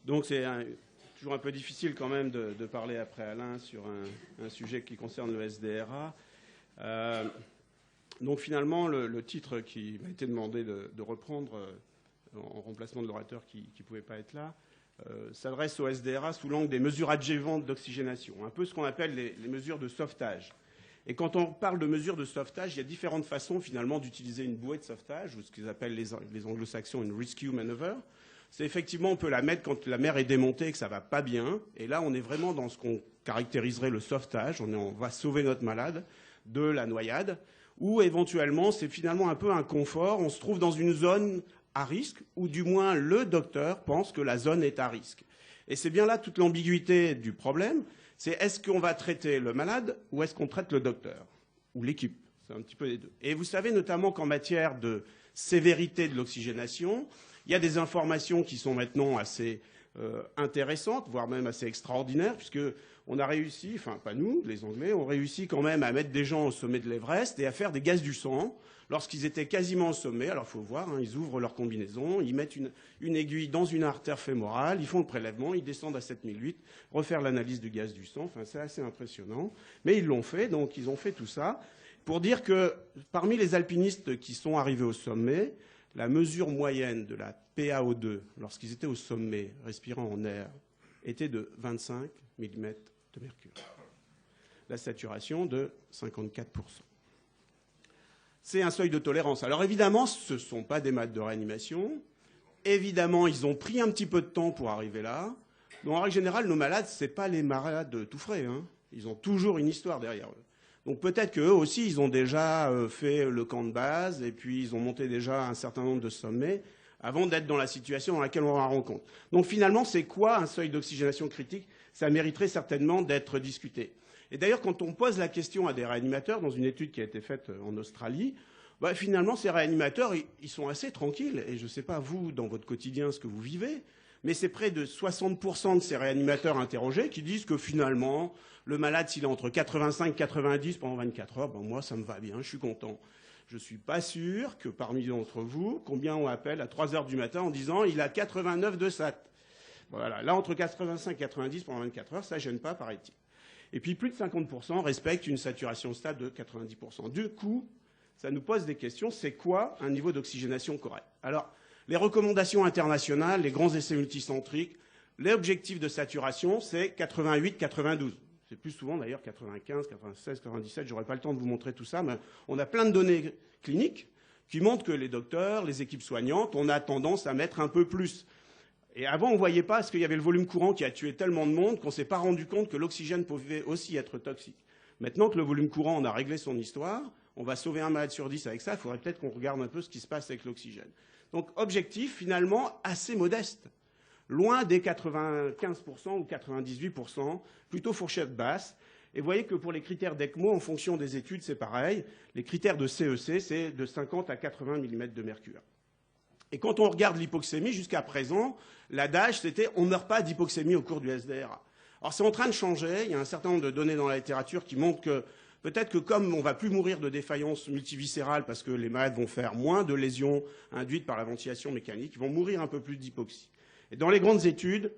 Donc c'est toujours un peu difficile quand même de parler après Alain sur un sujet qui concerne le SDRA. Donc finalement, le titre qui m'a été demandé de reprendre en remplacement de l'orateur qui ne pouvait pas être là, s'adresse au SDRA sous l'angle des mesures adjuvанtes d'oxygénation, un peu ce qu'on appelle les mesures de sauvetage. Et quand on parle de mesures de sauvetage, il y a différentes façons finalement d'utiliser une bouée de sauvetage, ou ce qu'ils appellent les anglo-saxons une rescue maneuver. C'est effectivement, on peut la mettre quand la mer est démontée et que ça va pas bien. Et là, on est vraiment dans ce qu'on caractériserait le sauvetage. On va sauver notre malade de la noyade. Ou éventuellement, c'est finalement un peu un confort. On se trouve dans une zone à risque, ou du moins le docteur pense que la zone est à risque. Et c'est bien là toute l'ambiguïté du problème. C'est est-ce qu'on va traiter le malade ou est-ce qu'on traite le docteur ou l'équipe? C'est un petit peu les deux. Et vous savez notamment qu'en matière de sévérité de l'oxygénation, il y a des informations qui sont maintenant assez intéressantes, voire même assez extraordinaires, puisqu'on a réussi, enfin pas nous, les Anglais, ont réussi quand même à mettre des gens au sommet de l'Everest et à faire des gaz du sang lorsqu'ils étaient quasiment au sommet. Alors il faut voir, hein, ils ouvrent leur combinaison, ils mettent une aiguille dans une artère fémorale, ils font le prélèvement, ils descendent à 7008, refaire l'analyse du gaz du sang, enfin c'est assez impressionnant. Mais ils l'ont fait, donc ils ont fait tout ça pour dire que parmi les alpinistes qui sont arrivés au sommet, la mesure moyenne de la PaO2 lorsqu'ils étaient au sommet, respirant en air, était de 25 mm de mercure. La saturation de 54%. C'est un seuil de tolérance. Alors évidemment, ce ne sont pas des malades de réanimation. Évidemment, ils ont pris un petit peu de temps pour arriver là. Donc en règle générale, nos malades, ce n'est pas les malades tout frais, hein. Ils ont toujours une histoire derrière eux. Donc peut-être qu'eux aussi, ils ont déjà fait le camp de base et puis ils ont monté déjà un certain nombre de sommets avant d'être dans la situation dans laquelle on va rendre compte. Donc finalement, c'est quoi un seuil d'oxygénation critique? Ça mériterait certainement d'être discuté. Et d'ailleurs, quand on pose la question à des réanimateurs, dans une étude qui a été faite en Australie, bah, finalement, ces réanimateurs, ils sont assez tranquilles. Et je ne sais pas, vous, dans votre quotidien, ce que vous vivez, mais c'est près de 60% de ces réanimateurs interrogés qui disent que finalement, le malade, s'il est entre 85 et 90 pendant 24 heures, ben moi, ça me va bien, je suis content. Je ne suis pas sûr que parmi d'entre vous, combien on appelle à 3 heures du matin en disant il a 89 de SAT. Voilà, là, entre 85 et 90 pendant 24 heures, ça ne gêne pas, paraît-il. Et puis, plus de 50% respectent une saturation stable de 90%. Du coup, ça nous pose des questions. C'est quoi un niveau d'oxygénation correct? Alors, les recommandations internationales, les grands essais multicentriques, l'objectif de saturation, c'est 88-92. C'est plus souvent d'ailleurs 95, 96, 97. Je n'aurai pas le temps de vous montrer tout ça, mais on a plein de données cliniques qui montrent que les docteurs, les équipes soignantes, on a tendance à mettre un peu plus. Et avant, on ne voyait pas parce qu'il y avait le volume courant qui a tué tellement de monde qu'on ne s'est pas rendu compte que l'oxygène pouvait aussi être toxique. Maintenant que le volume courant, on a réglé son histoire, on va sauver un malade sur 10 avec ça, il faudrait peut-être qu'on regarde un peu ce qui se passe avec l'oxygène. Donc, objectif, finalement, assez modeste. Loin des 95% ou 98%, plutôt fourchette basse. Et vous voyez que pour les critères d'ECMO, en fonction des études, c'est pareil. Les critères de CEC, c'est de 50 à 80 mm de mercure. Et quand on regarde l'hypoxémie, jusqu'à présent, l'adage, c'était on ne meurt pas d'hypoxémie au cours du SDRA. Alors c'est en train de changer. Il y a un certain nombre de données dans la littérature qui montrent que peut-être que comme on ne va plus mourir de défaillance multiviscérale parce que les malades vont faire moins de lésions induites par la ventilation mécanique, ils vont mourir un peu plus d'hypoxie. Et dans les grandes études,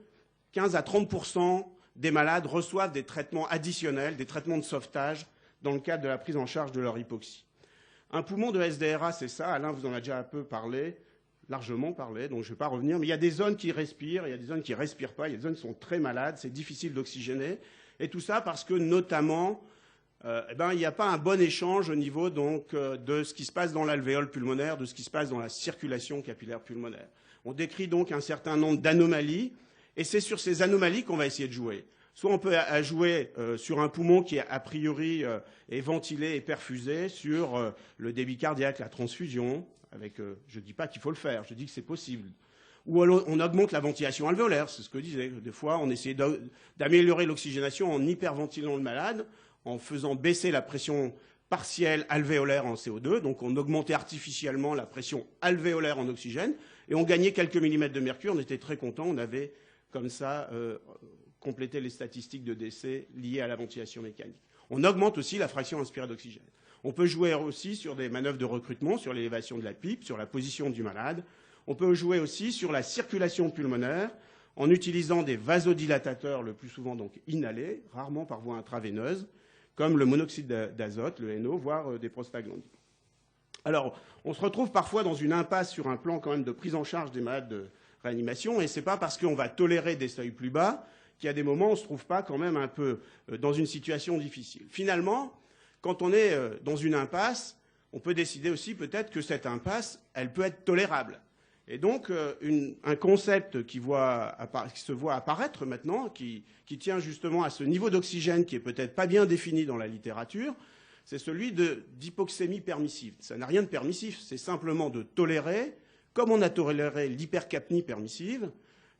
15 à 30% des malades reçoivent des traitements additionnels, des traitements de sauvetage dans le cadre de la prise en charge de leur hypoxie. Un poumon de SDRA, c'est ça. Alain vous en a déjà un peu parlé, largement parlé, donc je ne vais pas revenir. Mais il y a des zones qui respirent, il y a des zones qui ne respirent pas, il y a des zones qui sont très malades, c'est difficile d'oxygéner. Et tout ça parce que, notamment, il n'y a pas un bon échange au niveau donc, de ce qui se passe dans l'alvéole pulmonaire, de ce qui se passe dans la circulation capillaire pulmonaire. On décrit donc un certain nombre d'anomalies, et c'est sur ces anomalies qu'on va essayer de jouer. Soit on peut jouer sur un poumon qui, a priori, est ventilé et perfusé, sur le débit cardiaque, la transfusion, avec, je ne dis pas qu'il faut le faire, je dis que c'est possible. Ou on augmente la ventilation alvéolaire, c'est ce que je disais. Des fois, on essayait d'améliorer l'oxygénation en hyperventilant le malade, en faisant baisser la pression partielle alvéolaire en CO2, donc on augmentait artificiellement la pression alvéolaire en oxygène, et on gagnait quelques millimètres de mercure, on était très contents, on avait comme ça complété les statistiques de décès liées à la ventilation mécanique. On augmente aussi la fraction inspirée d'oxygène. On peut jouer aussi sur des manœuvres de recrutement, sur l'élévation de la PIP, sur la position du malade. On peut jouer aussi sur la circulation pulmonaire en utilisant des vasodilatateurs, le plus souvent donc inhalés, rarement par voie intraveineuse, comme le monoxyde d'azote, le NO, voire des prostaglandines. Alors, on se retrouve parfois dans une impasse sur un plan quand même de prise en charge des malades de réanimation, et ce n'est pas parce qu'on va tolérer des seuils plus bas qu'il y a des moments où on ne se trouve pas quand même un peu dans une situation difficile. Finalement, quand on est dans une impasse, on peut décider aussi peut-être que cette impasse, elle peut être tolérable. Et donc, un concept qui se voit apparaître maintenant, qui tient justement à ce niveau d'oxygène qui est peut-être pas bien défini dans la littérature, c'est celui d'hypoxémie permissive. Ça n'a rien de permissif, c'est simplement de tolérer, comme on a toléré l'hypercapnie permissive,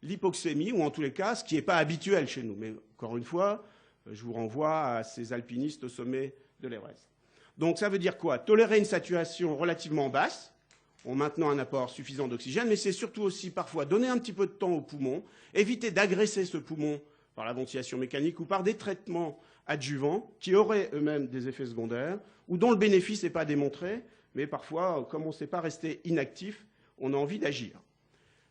l'hypoxémie, ou en tous les cas, ce qui n'est pas habituel chez nous. Mais encore une fois, je vous renvoie à ces alpinistes au sommet de l'Everest. Donc ça veut dire quoi? Tolérer une saturation relativement basse, en maintenant un apport suffisant d'oxygène, mais c'est surtout aussi parfois donner un petit peu de temps au poumon, éviter d'agresser ce poumon par la ventilation mécanique ou par des traitements adjuvants qui auraient eux-mêmes des effets secondaires ou dont le bénéfice n'est pas démontré, mais parfois, comme on ne sait pas rester inactif, on a envie d'agir.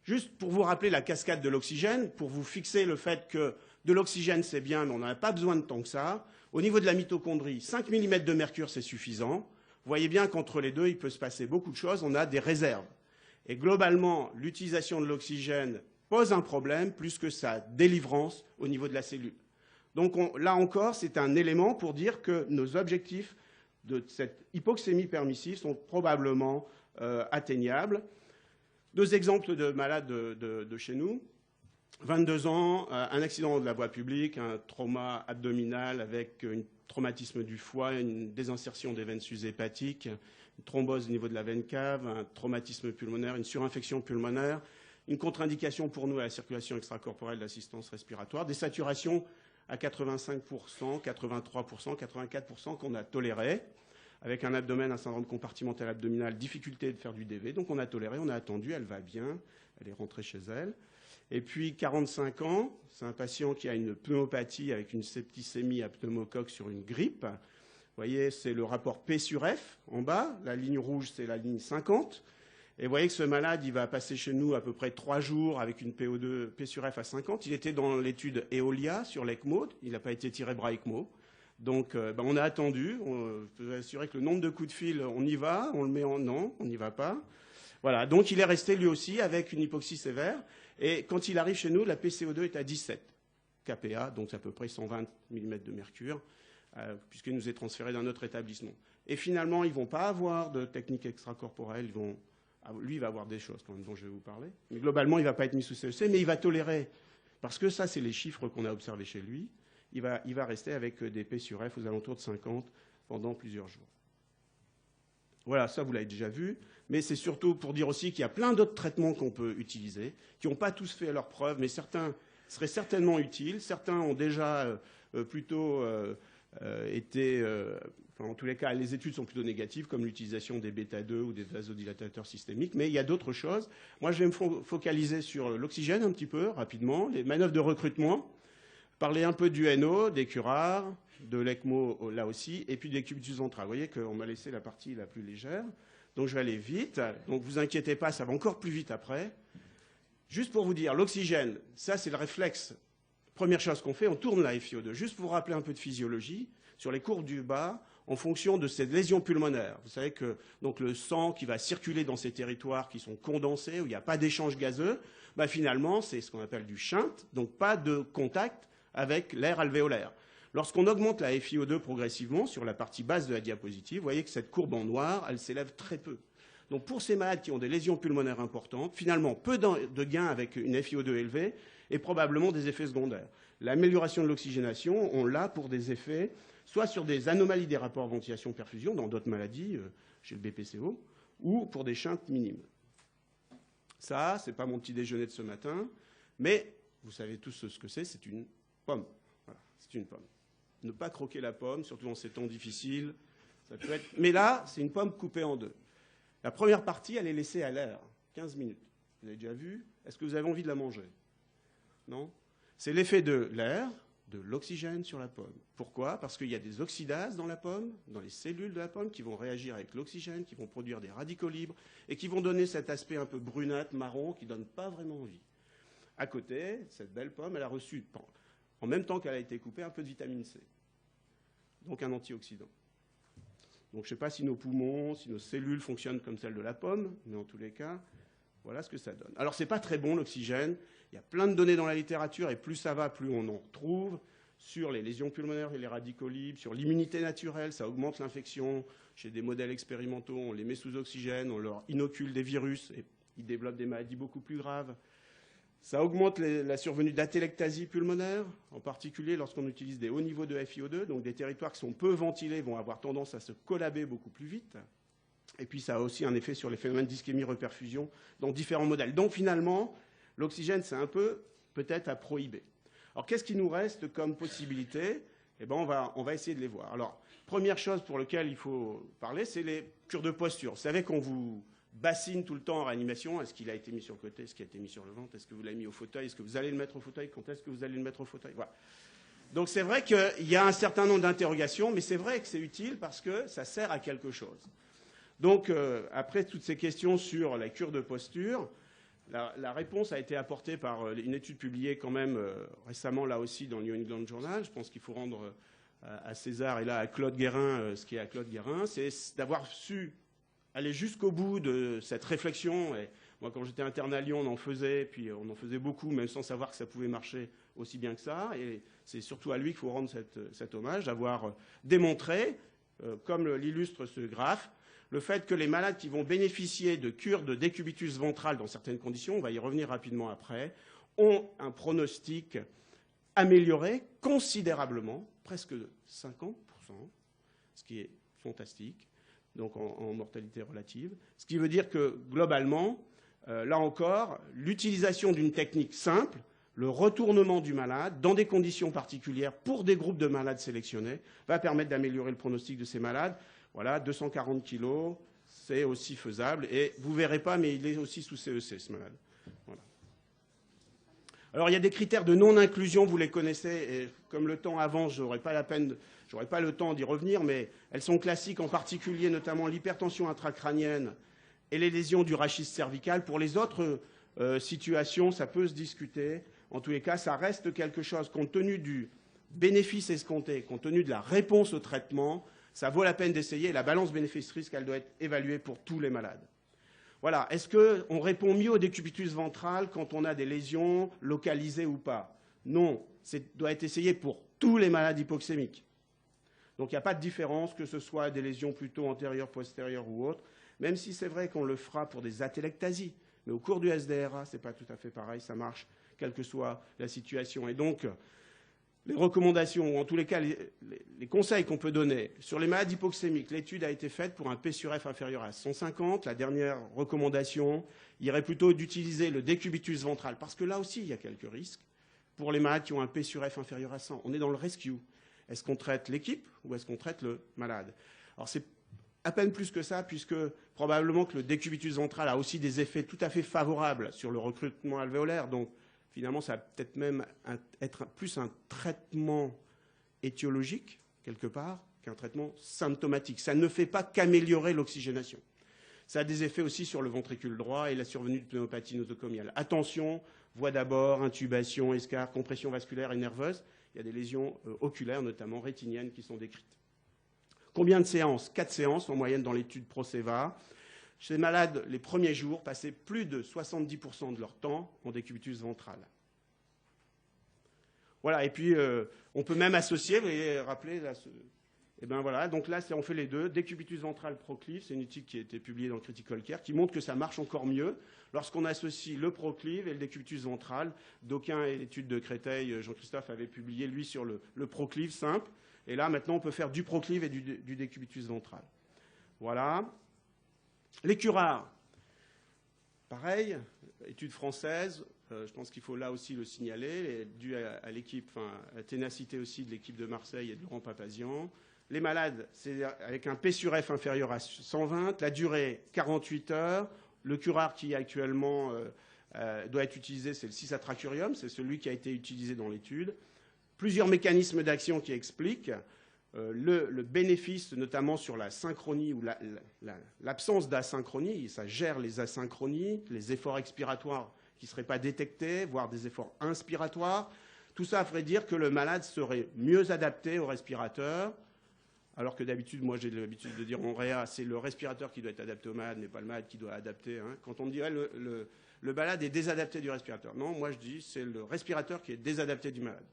Juste pour vous rappeler la cascade de l'oxygène, pour vous fixer le fait que de l'oxygène c'est bien, mais on n'en a pas besoin de tant que ça. Au niveau de la mitochondrie, 5 mm de mercure c'est suffisant. Vous voyez bien qu'entre les deux, il peut se passer beaucoup de choses, on a des réserves. Et globalement, l'utilisation de l'oxygène pose un problème plus que sa délivrance au niveau de la cellule. Donc là encore, c'est un élément pour dire que nos objectifs de cette hypoxémie permissive sont probablement atteignables. Deux exemples de malades de chez nous. 22 ans, un accident de la voie publique, un trauma abdominal avec un traumatisme du foie, une désinsertion des veines sus-hépatiques, une thrombose au niveau de la veine cave, un traumatisme pulmonaire, une surinfection pulmonaire, une contre-indication pour nous à la circulation extracorporelle d'assistance respiratoire, des saturations à 85%, 83%, 84% qu'on a tolérées, avec un abdomen, un syndrome compartimental abdominal, difficulté de faire du DV. Donc on a toléré, on a attendu, elle va bien, elle est rentrée chez elle. Et puis 45 ans, c'est un patient qui a une pneumopathie avec une septicémie à pneumocoque sur une grippe. Vous voyez, c'est le rapport P sur F en bas, la ligne rouge c'est la ligne 50. Et vous voyez que ce malade, il va passer chez nous à peu près 3 jours avec une PO2, P sur F à 50. Il était dans l'étude EOLIA sur l'ECMO, il n'a pas été tiré bras ECMO. Donc on a attendu, on peut assurer que le nombre de coups de fil, on y va, on le met en non, on n'y va pas. Voilà, donc il est resté lui aussi avec une hypoxie sévère. Et quand il arrive chez nous, la PCO2 est à 17 kPa, donc c'est à peu près 120 mm de mercure, puisqu'il nous est transféré d'un autre établissement. Et finalement, ils ne vont pas avoir de technique extracorporelle, lui, il va avoir des choses quand même dont je vais vous parler. Mais globalement, il ne va pas être mis sous CEC, mais il va tolérer, parce que ça, c'est les chiffres qu'on a observés chez lui, il va rester avec des P sur F aux alentours de 50 pendant plusieurs jours. Voilà, ça vous l'avez déjà vu, mais c'est surtout pour dire aussi qu'il y a plein d'autres traitements qu'on peut utiliser, qui n'ont pas tous fait leurs preuves, mais certains seraient certainement utiles. Certains ont déjà plutôt été... en tous les cas, les études sont plutôt négatives, comme l'utilisation des bêta-2 ou des vasodilatateurs systémiques, mais il y a d'autres choses. Moi, je vais me focaliser sur l'oxygène un petit peu, rapidement, les manœuvres de recrutement, parler un peu du NO, des curares, de l'ECMO là aussi, et puis des cubitus ventrales. Vous voyez qu'on m'a laissé la partie la plus légère. Donc je vais aller vite. Donc vous inquiétez pas, ça va encore plus vite après. Juste pour vous dire, l'oxygène, ça c'est le réflexe. Première chose qu'on fait, on tourne la FiO2. Juste pour vous rappeler un peu de physiologie, sur les courbes du bas, en fonction de ces lésions pulmonaires. Vous savez que donc, le sang qui va circuler dans ces territoires qui sont condensés, où il n'y a pas d'échange gazeux, finalement c'est ce qu'on appelle du shunt, donc pas de contact avec l'air alvéolaire. Lorsqu'on augmente la FiO2 progressivement sur la partie basse de la diapositive, vous voyez que cette courbe en noir, elle s'élève très peu. Donc pour ces malades qui ont des lésions pulmonaires importantes, finalement, peu de gains avec une FiO2 élevée et probablement des effets secondaires. L'amélioration de l'oxygénation, on l'a pour des effets, soit sur des anomalies des rapports ventilation-perfusion, dans d'autres maladies, chez le BPCO, ou pour des shunts minimes. Ça, ce n'est pas mon petit déjeuner de ce matin, mais vous savez tous ce que c'est une pomme. Voilà, c'est une pomme. Ne pas croquer la pomme, surtout dans ces temps difficiles. Ça peut être... Mais là, c'est une pomme coupée en deux. La première partie, elle est laissée à l'air, 15 minutes. Vous avez déjà vu? Est-ce que vous avez envie de la manger? Non? C'est l'effet de l'air, de l'oxygène sur la pomme. Pourquoi? Parce qu'il y a des oxydases dans la pomme, dans les cellules de la pomme, qui vont réagir avec l'oxygène, qui vont produire des radicaux libres et qui vont donner cet aspect un peu brunâtre, marron, qui ne donne pas vraiment envie. À côté, cette belle pomme, elle a reçu, en même temps qu'elle a été coupée, un peu de vitamine C. Donc un antioxydant. Donc je ne sais pas si nos poumons, si nos cellules fonctionnent comme celles de la pomme, mais en tous les cas, voilà ce que ça donne. Alors ce n'est pas très bon l'oxygène, il y a plein de données dans la littérature, et plus ça va, plus on en retrouve, sur les lésions pulmonaires et les radicaux libres, sur l'immunité naturelle, ça augmente l'infection. Chez des modèles expérimentaux, on les met sous oxygène, on leur inocule des virus, et ils développent des maladies beaucoup plus graves. Ça augmente la survenue d'atelectasie pulmonaire, en particulier lorsqu'on utilise des hauts niveaux de FiO2, donc des territoires qui sont peu ventilés vont avoir tendance à se collaber beaucoup plus vite. Et puis ça a aussi un effet sur les phénomènes d'ischémie-reperfusion dans différents modèles. Donc finalement, l'oxygène, c'est un peu peut-être à prohiber. Alors qu'est-ce qui nous reste comme possibilité? Eh ben, on va essayer de les voir. Alors, première chose pour laquelle il faut parler, c'est les cures de posture. Vous savez qu'on vous bassine tout le temps en réanimation. Est-ce qu'il a été mis sur le côté? Est-ce qu'il a été mis sur le ventre? Est-ce que vous l'avez mis au fauteuil? Est-ce que vous allez le mettre au fauteuil? Quand est-ce que vous allez le mettre au fauteuil? Voilà. Donc c'est vrai qu'il y a un certain nombre d'interrogations, mais c'est vrai que c'est utile parce que ça sert à quelque chose. Donc après toutes ces questions sur la cure de posture, la réponse a été apportée par une étude publiée quand même récemment là aussi dans le New England Journal. Je pense qu'il faut rendre à César et là à Claude Guérin ce qui est à Claude Guérin, c'est d'avoir su aller jusqu'au bout de cette réflexion. Et moi, quand j'étais interne à Lyon, on en faisait, puis on en faisait beaucoup, même sans savoir que ça pouvait marcher aussi bien que ça. Et c'est surtout à lui qu'il faut rendre cet hommage, d'avoir démontré, comme l'illustre ce graphe, le fait que les malades qui vont bénéficier de cures de décubitus ventral dans certaines conditions, on va y revenir rapidement après, ont un pronostic amélioré considérablement, presque de 50%, ce qui est fantastique, donc en mortalité relative. Ce qui veut dire que, globalement, là encore, l'utilisation d'une technique simple, le retournement du malade dans des conditions particulières pour des groupes de malades sélectionnés, va permettre d'améliorer le pronostic de ces malades. Voilà, 240 kilos, c'est aussi faisable. Et vous ne verrez pas, mais il est aussi sous CEC, ce malade. Voilà. Alors, il y a des critères de non-inclusion, vous les connaissez, et comme le temps avance, je n'aurai pas le temps d'y revenir, mais elles sont classiques, en particulier notamment l'hypertension intracrânienne et les lésions du rachis cervical. Pour les autres situations, ça peut se discuter. En tous les cas, ça reste quelque chose, compte tenu du bénéfice escompté, compte tenu de la réponse au traitement, ça vaut la peine d'essayer. La balance bénéfice-risque, elle doit être évaluée pour tous les malades. Voilà. Est-ce qu'on répond mieux au décubitus ventral quand on a des lésions localisées ou pas? Non. Ça doit être essayé pour tous les malades hypoxémiques. Donc il n'y a pas de différence, que ce soit des lésions plutôt antérieures, postérieures ou autres, même si c'est vrai qu'on le fera pour des atelectasies. Mais au cours du SDRA, ce n'est pas tout à fait pareil, ça marche, quelle que soit la situation. Et donc, les recommandations, ou en tous les cas, les conseils qu'on peut donner sur les malades hypoxémiques, l'étude a été faite pour un P sur F inférieur à 150. La dernière recommandation irait plutôt d'utiliser le décubitus ventral, parce que là aussi, il y a quelques risques, pour les malades qui ont un P sur F inférieur à 100. On est dans le rescue. Est-ce qu'on traite l'équipe ou est-ce qu'on traite le malade? Alors, c'est à peine plus que ça, puisque probablement que le décubitus ventral a aussi des effets tout à fait favorables sur le recrutement alvéolaire. Donc, finalement, ça va peut-être même être plus un traitement étiologique, quelque part, qu'un traitement symptomatique. Ça ne fait pas qu'améliorer l'oxygénation. Ça a des effets aussi sur le ventricule droit et la survenue de pneumopathie nosocomiale. Attention, voie d'abord, intubation, escarre, compression vasculaire et nerveuse. Il y a des lésions oculaires, notamment rétiniennes, qui sont décrites. Combien de séances? 4 séances en moyenne dans l'étude Proceva. Chez les malades, les premiers jours passaient plus de 70% de leur temps en décubitus ventral. Voilà, et puis on peut même associer, vous voyez, rappelez, là, et ben voilà, donc là, on fait les deux. Décubitus ventral Proclive, c'est une étude qui a été publiée dans Critical Care, qui montre que ça marche encore mieux lorsqu'on associe le Proclive et le décubitus ventral. D'aucuns, et l'étude de Créteil, Jean-Christophe avait publié, lui, sur le Proclive simple. Et là, maintenant, on peut faire du Proclive et du décubitus ventral. Voilà. Les curares, pareil, étude française, je pense qu'il faut là aussi le signaler, dû à l'équipe, enfin, à la ténacité aussi de l'équipe de Marseille et de Laurent Papazian. Les malades, c'est avec un P sur F inférieur à 120, la durée 48 heures. Le curare qui actuellement doit être utilisé, c'est le 6-atracurium, c'est celui qui a été utilisé dans l'étude. Plusieurs mécanismes d'action qui expliquent le bénéfice, notamment sur la synchronie ou l'absence d'asynchronie. Ça gère les asynchronies, les efforts expiratoires qui ne seraient pas détectés, voire des efforts inspiratoires. Tout ça ferait dire que le malade serait mieux adapté au respirateur, alors que d'habitude, moi j'ai l'habitude de dire en réa, c'est le respirateur qui doit être adapté au malade, mais pas le malade qui doit adapter. Hein. Quand on dirait le malade est désadapté du respirateur. Non, moi je dis c'est le respirateur qui est désadapté du malade.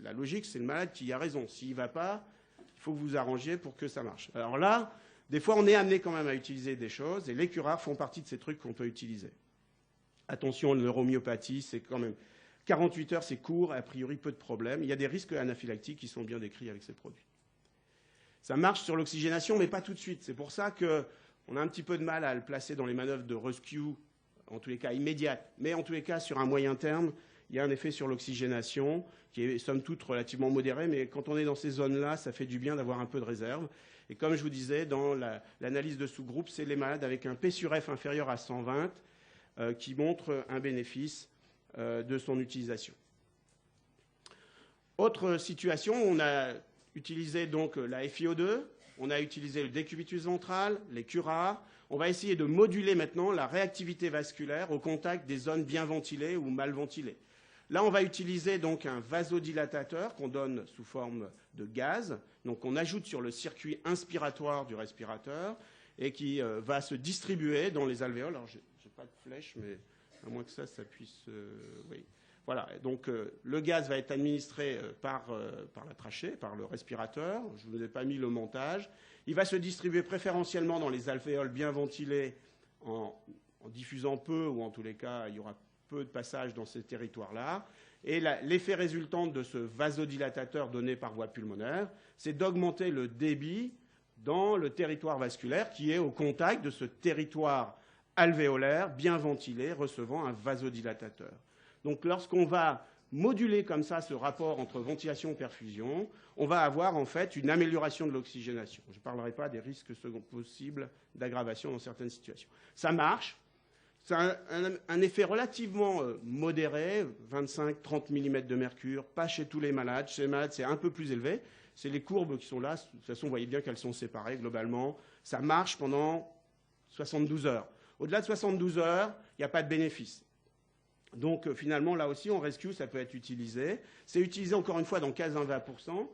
La logique, c'est le malade qui a raison. S'il ne va pas, il faut que vous vous arrangiez pour que ça marche. Alors là, des fois, on est amené quand même à utiliser des choses, et les curares font partie de ces trucs qu'on peut utiliser. Attention, l'neuromyopathie, c'est quand même 48 heures, c'est court, a priori peu de problèmes. Il y a des risques anaphylactiques qui sont bien décrits avec ces produits. Ça marche sur l'oxygénation, mais pas tout de suite. C'est pour ça qu'on a un petit peu de mal à le placer dans les manœuvres de rescue, en tous les cas immédiates. Mais en tous les cas, sur un moyen terme, il y a un effet sur l'oxygénation qui est somme toute relativement modéré, mais quand on est dans ces zones-là, ça fait du bien d'avoir un peu de réserve. Et comme je vous disais, dans l'analyse de sous-groupe, c'est les malades avec un P sur F inférieur à 120 qui montrent un bénéfice de son utilisation. Autre situation, on a utilisé donc la FiO2, on a utilisé le décubitus ventral, les curares. On va essayer de moduler maintenant la réactivité vasculaire au contact des zones bien ventilées ou mal ventilées. Là, on va utiliser donc un vasodilatateur qu'on donne sous forme de gaz. Donc, on ajoute sur le circuit inspiratoire du respirateur et qui va se distribuer dans les alvéoles. Alors, je n'ai pas de flèche, mais à moins que ça puisse... oui. Voilà. Donc, le gaz va être administré par la trachée, par le respirateur. Je ne vous ai pas mis le montage. Il va se distribuer préférentiellement dans les alvéoles bien ventilées en diffusant peu, ou en tous les cas, il y aura peu de passage dans ces territoires-là. Et l'effet résultant de ce vasodilatateur donné par voie pulmonaire, c'est d'augmenter le débit dans le territoire vasculaire qui est au contact de ce territoire alvéolaire bien ventilé recevant un vasodilatateur. Donc lorsqu'on va moduler comme ça ce rapport entre ventilation et perfusion, on va avoir en fait une amélioration de l'oxygénation. Je ne parlerai pas des risques possibles d'aggravation dans certaines situations. Ça marche. C'est un effet relativement modéré, 25-30 mm de mercure, pas chez tous les malades. Chez les malades, c'est un peu plus élevé. C'est les courbes qui sont là. De toute façon, vous voyez bien qu'elles sont séparées globalement. Ça marche pendant 72 heures. Au-delà de 72 heures, il n'y a pas de bénéfice. Donc finalement, là aussi, en rescue, ça peut être utilisé. C'est utilisé encore une fois dans 15-20%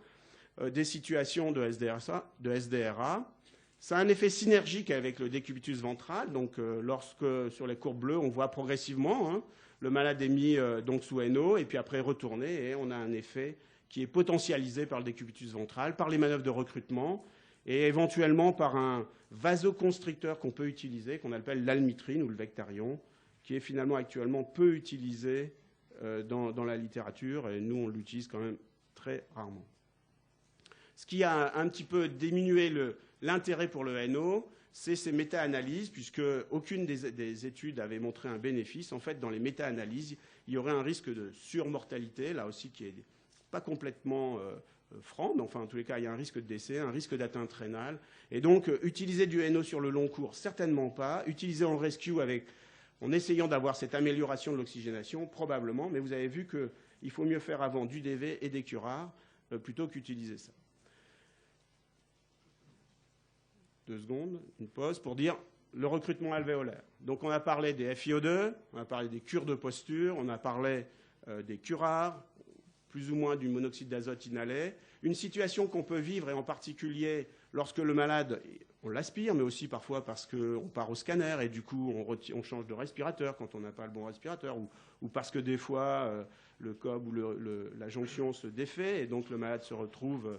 des situations de SDRA. Ça a un effet synergique avec le décubitus ventral. Donc, lorsque sur les courbes bleues, on voit progressivement le malade est mis donc sous NO et puis après retourné et on a un effet qui est potentialisé par le décubitus ventral, par les manœuvres de recrutement et éventuellement par un vasoconstricteur qu'on peut utiliser, qu'on appelle l'almitrine ou le Vectarion, qui est finalement actuellement peu utilisé dans la littérature et nous, on l'utilise quand même très rarement. Ce qui a un petit peu diminué l'intérêt pour le NO, c'est ces méta-analyses, puisque aucune des études avait montré un bénéfice. En fait, dans les méta-analyses, il y aurait un risque de surmortalité, là aussi qui n'est pas complètement franc, mais enfin, en tous les cas, il y a un risque de décès, un risque d'atteinte rénale. Et donc, utiliser du NO sur le long cours, certainement pas. Utiliser en rescue en essayant d'avoir cette amélioration de l'oxygénation, probablement, mais vous avez vu qu'il faut mieux faire avant du DV et des curares plutôt qu'utiliser ça. 2 secondes, une pause pour dire le recrutement alvéolaire. Donc on a parlé des FiO2, on a parlé des cures de posture, on a parlé des curares, plus ou moins du monoxyde d'azote inhalé. Une situation qu'on peut vivre, et en particulier lorsque le malade, on l'aspire, mais aussi parfois parce qu'on part au scanner et du coup on change de respirateur quand on n'a pas le bon respirateur, ou parce que des fois le cob ou la jonction se défait et donc le malade se retrouve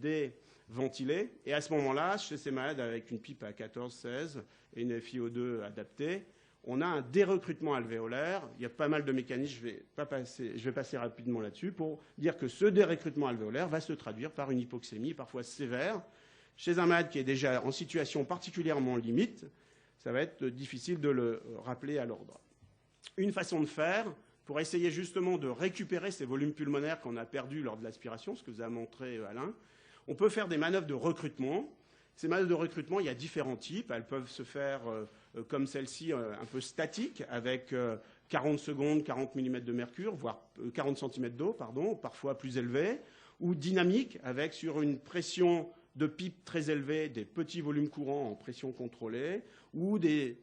déventilé. Et à ce moment-là, chez ces malades avec une pipe à 14-16 et une FiO2 adaptée, on a un dérecrutement alvéolaire. Il y a pas mal de mécanismes, je vais passer rapidement là-dessus, pour dire que ce dérecrutement alvéolaire va se traduire par une hypoxémie, parfois sévère. Chez un malade qui est déjà en situation particulièrement limite, ça va être difficile de le rappeler à l'ordre. Une façon de faire, pour essayer justement de récupérer ces volumes pulmonaires qu'on a perdus lors de l'aspiration, ce que vous a montré Alain, on peut faire des manœuvres de recrutement. Ces manœuvres de recrutement, il y a différents types. Elles peuvent se faire comme celle-ci, un peu statique, avec 40 secondes, 40 mm de mercure, voire 40 cm d'eau, pardon, parfois plus élevée, ou dynamique, avec sur une pression de pipe très élevée, des petits volumes courants en pression contrôlée, ou des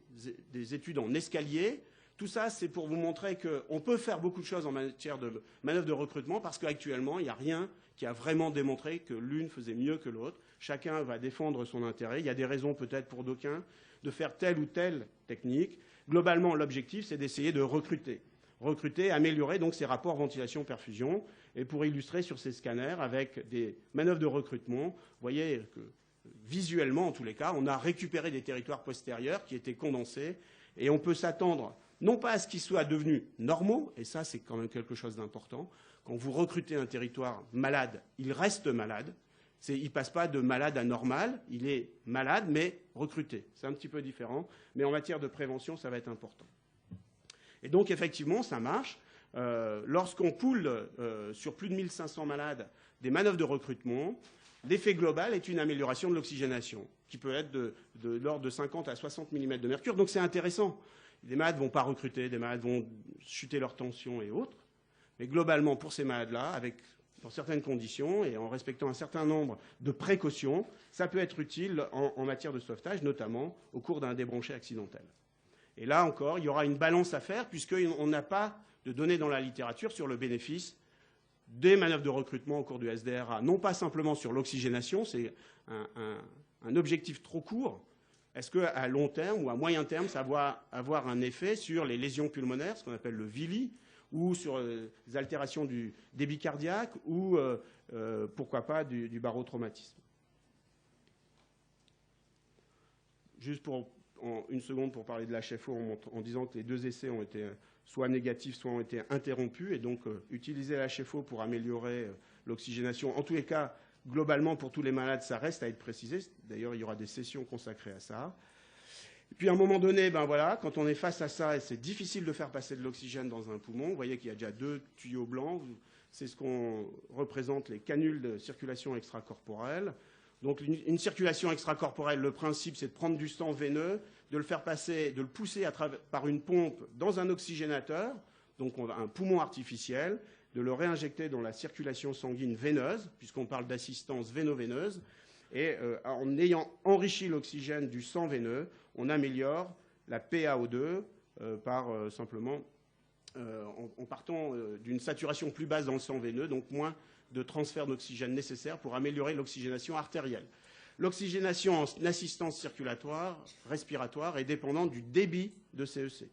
études en escalier. tout ça, c'est pour vous montrer qu'on peut faire beaucoup de choses en matière de manœuvre de recrutement parce qu'actuellement, il n'y a rien qui a vraiment démontré que l'une faisait mieux que l'autre. Chacun va défendre son intérêt. Il y a des raisons peut-être pour d'aucuns de faire telle ou telle technique. Globalement, l'objectif, c'est d'essayer de recruter. Recruter, améliorer donc ces rapports ventilation-perfusion. Et pour illustrer sur ces scanners avec des manœuvres de recrutement, vous voyez que visuellement, en tous les cas, on a récupéré des territoires postérieurs qui étaient condensés. Et on peut s'attendre, non pas à ce qu'ils soient devenus normaux, et ça c'est quand même quelque chose d'important, quand vous recrutez un territoire malade, il reste malade, il ne passe pas de malade à normal, il est malade mais recruté. C'est un petit peu différent, mais en matière de prévention, ça va être important. Et donc effectivement, ça marche. Lorsqu'on poule sur plus de 1500 malades des manœuvres de recrutement, l'effet global est une amélioration de l'oxygénation, qui peut être de l'ordre de 50 à 60 mm de mercure. Donc c'est intéressant. Des malades ne vont pas recruter, des malades vont chuter leur tension et autres. Mais globalement, pour ces malades-là, dans certaines conditions et en respectant un certain nombre de précautions, ça peut être utile en matière de sauvetage, notamment au cours d'un débranché accidentel. Et là encore, il y aura une balance à faire, puisqu'on n'a pas de données dans la littérature sur le bénéfice des manœuvres de recrutement au cours du SDRA. Non pas simplement sur l'oxygénation, c'est un objectif trop court. Est-ce qu'à long terme ou à moyen terme, ça va avoir un effet sur les lésions pulmonaires, ce qu'on appelle le VILI, ou sur les altérations du débit cardiaque, ou pourquoi pas du barotraumatisme. Juste en une seconde pour parler de l'HFO, en disant que les 2 essais ont été soit négatifs, soit ont été interrompus, et donc utiliser l'HFO pour améliorer l'oxygénation. En tous les cas, globalement, pour tous les malades, ça reste à être précisé. D'ailleurs, il y aura des sessions consacrées à ça. Et puis, à un moment donné, ben voilà, quand on est face à ça, et c'est difficile de faire passer de l'oxygène dans un poumon, vous voyez qu'il y a déjà 2 tuyaux blancs. C'est ce qu'on représente les canules de circulation extracorporelle. Donc, une circulation extracorporelle, le principe, c'est de prendre du sang veineux, de le faire passer, de le pousser par une pompe dans un oxygénateur, donc on a un poumon artificiel, de le réinjecter dans la circulation sanguine veineuse, puisqu'on parle d'assistance véno-veineuse, et en ayant enrichi l'oxygène du sang veineux, on améliore la PaO2 par simplement en partant d'une saturation plus basse dans le sang veineux, donc moins de transfert d'oxygène nécessaire pour améliorer l'oxygénation artérielle. L'oxygénation en assistance circulatoire, respiratoire, est dépendante du débit de CEC.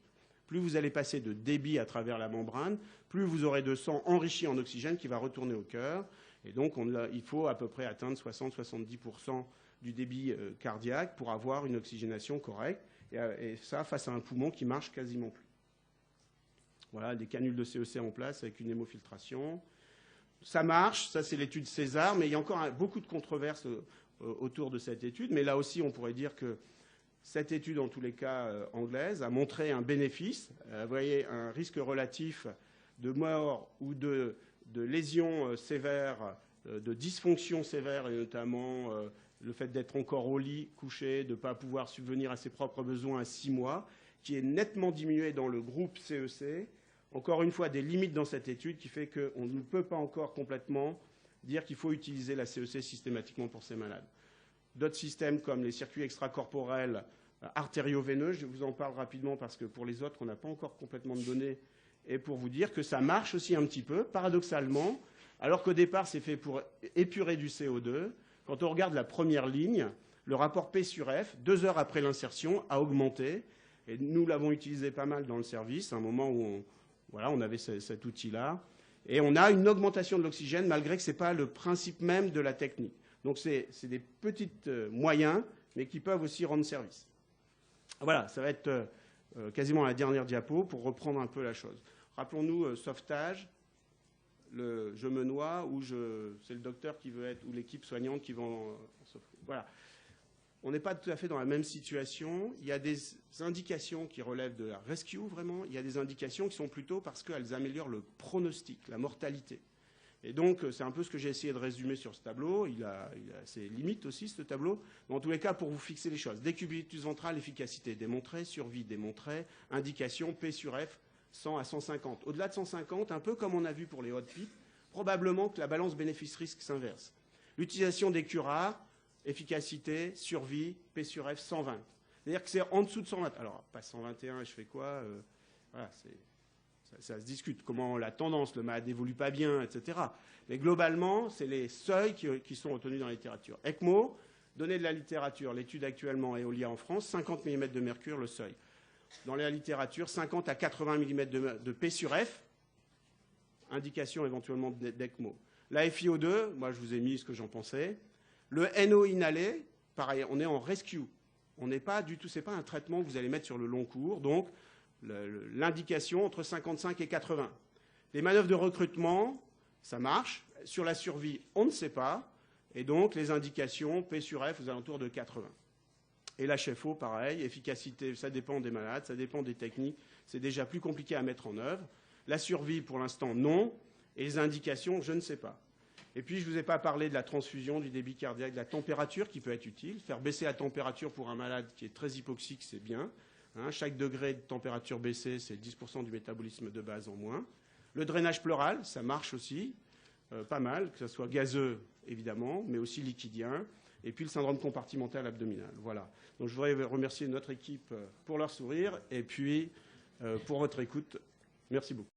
Plus vous allez passer de débit à travers la membrane, plus vous aurez de sang enrichi en oxygène qui va retourner au cœur. Et donc, il faut à peu près atteindre 60-70% du débit cardiaque pour avoir une oxygénation correcte. Et ça, face à un poumon qui marche quasiment plus. Voilà, des canules de CEC en place avec une hémofiltration. Ça marche, ça c'est l'étude César, mais il y a encore beaucoup de controverses autour de cette étude. Mais là aussi, on pourrait dire que cette étude, en tous les cas anglaise, a montré un bénéfice. Vous voyez, un risque relatif de mort ou de lésions sévères, de dysfonction sévère, et notamment le fait d'être encore au lit, couché, de ne pas pouvoir subvenir à ses propres besoins à 6 mois, qui est nettement diminué dans le groupe CEC. Encore une fois, des limites dans cette étude qui fait qu'on ne peut pas encore complètement dire qu'il faut utiliser la CEC systématiquement pour ces malades. D'autres systèmes comme les circuits extracorporels artério-veineux, je vous en parle rapidement parce que pour les autres, on n'a pas encore complètement de données, et pour vous dire que ça marche aussi un petit peu, paradoxalement, alors qu'au départ, c'est fait pour épurer du CO2. Quand on regarde la première ligne, le rapport P sur F, 2 heures après l'insertion, a augmenté. Et nous l'avons utilisé pas mal dans le service, à un moment où on avait cet outil-là. Et on a une augmentation de l'oxygène, malgré que ce n'est pas le principe même de la technique. Donc c'est des petits moyens, mais qui peuvent aussi rendre service. Voilà, ça va être quasiment la dernière diapo pour reprendre un peu la chose. Rappelons-nous, sauvetage, je me noie, ou c'est le docteur qui veut être, ou l'équipe soignante qui va en sauvetage. Voilà. On n'est pas tout à fait dans la même situation. Il y a des indications qui relèvent de la rescue, vraiment. Il y a des indications qui sont plutôt parce qu'elles améliorent le pronostic, la mortalité. Et donc, c'est un peu ce que j'ai essayé de résumer sur ce tableau. Il a ses limites aussi, ce tableau. Mais en tous les cas, pour vous fixer les choses. Décubitus ventrale, efficacité démontrée, survie démontrée, indication P sur F, 100 à 150. Au-delà de 150, un peu comme on a vu pour les hot pits, probablement que la balance bénéfice-risque s'inverse. L'utilisation des curares, efficacité, survie, P sur F, 120. C'est-à-dire que c'est en dessous de 120. Alors, pas 121, je fais quoi voilà, ça se discute. Comment la tendance, le malade n'évolue pas bien, etc. Mais globalement, c'est les seuils qui sont retenus dans la littérature. ECMO, données de la littérature, l'étude actuellement Eolia en France, 50 mm de mercure, le seuil. Dans la littérature, 50 à 80 mm de P sur F, indication éventuellement d'ECMO. La FiO2, moi je vous ai mis ce que j'en pensais. Le NO inhalé, pareil, on est en rescue. On n'est pas du tout, c'est pas un traitement que vous allez mettre sur le long cours, donc l'indication entre 55 et 80. Les manœuvres de recrutement, ça marche. Sur la survie, on ne sait pas. Et donc, les indications, P sur F aux alentours de 80. Et l'HFO, pareil, efficacité, ça dépend des malades, ça dépend des techniques. C'est déjà plus compliqué à mettre en œuvre. La survie, pour l'instant, non. Et les indications, je ne sais pas. Et puis, je ne vous ai pas parlé de la transfusion, du débit cardiaque, de la température qui peut être utile. Faire baisser la température pour un malade qui est très hypoxique, c'est bien. Hein, chaque degré de température baissée, c'est 10% du métabolisme de base en moins. Le drainage pleural, ça marche aussi, pas mal, que ce soit gazeux, évidemment, mais aussi liquidien. Et puis le syndrome compartimental abdominal. Voilà. Donc je voudrais remercier notre équipe pour leur sourire et puis pour votre écoute. Merci beaucoup.